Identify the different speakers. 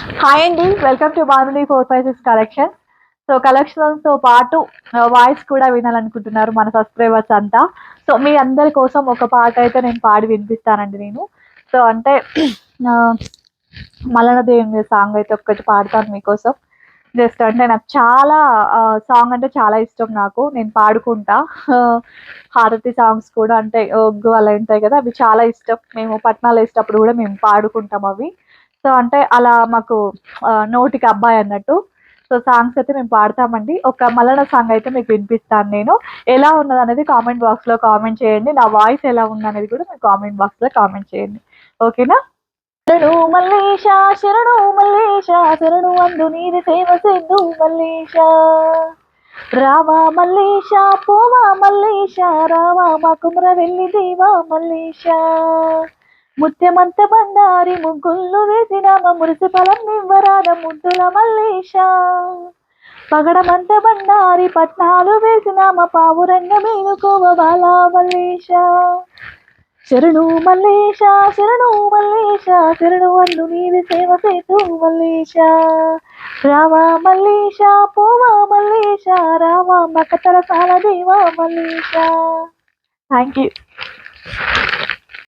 Speaker 1: Hi అండి. Welcome to Banuli 456 collection. So, కలెక్షన్స్‌తో పాటు వాయిస్ కూడా వినాలనుకుంటున్నారు మన సబ్‌స్క్రైబర్స్ అంతా. సో, మీ అందరి కోసం ఒక పాట అయితే నేను పాడి వినిపిస్తానండి నేను. సో, అంటే ఆహ్, మల్లన దేవుని సాంగ్ అయితే ఒక్కటి పాడతాను మీకోసం. జస్ట్ అంటే నాకు చాలా సాంగ్ అంటే చాలా ఇష్టం నాకు. నేను పాడుకుంటా. ఆహ్, హారతి సాంగ్స్ కూడా అంటే ఒగ్గు అలా ఉంటాయి కదా! అవి చాలా ఇష్టం. మేము పట్నాలు ఏసేటప్పుడు కూడా మేము పాడుకుంటాం అవి. సో, అంటే అలా మాకు నోటికి అబ్బాయి అన్నట్టు. సో, సాంగ్స్ అయితే మేము పాడతామండి. ఒక మల్లన సాంగ్ అయితే మీకు వినిపిస్తాను నేను. ఎలా ఉన్నదనేది కామెంట్ బాక్స్‌లో కామెంట్ చేయండి. నా వాయిస్ ఎలా ఉందనేది కూడా మీరు కామెంట్ బాక్స్‌లో కామెంట్ చేయండి. ఓకేనా? శరణు మల్లేశ శరణు మల్లేశ శరణు అందు నీది సేవ సిద్ధు మల్లేశ రావా మల్లేశ పోవా మల్లేశ రావా మా కుమర వెళ్ళి దేవా మల్లేశ ముత్యమంత బండారి ముగ్గుళ్ళు వేసినామ మురిసి ఫలం నివ్వరాద ముద్దుల మల్లేశ పగడమంత బండారి పట్నాలు వేసినామ పావురంగ మేలుకోవ బాలా మల్లేశ శరణు మల్లేశ శరణు మల్లేశ శరణు అన్ను నీవి సేవ సేతు మల్లేశ రావా మల్లేశ పోవా మల్లేశ రావా మకతల సాల దేవా మల్లేశ. Thank you.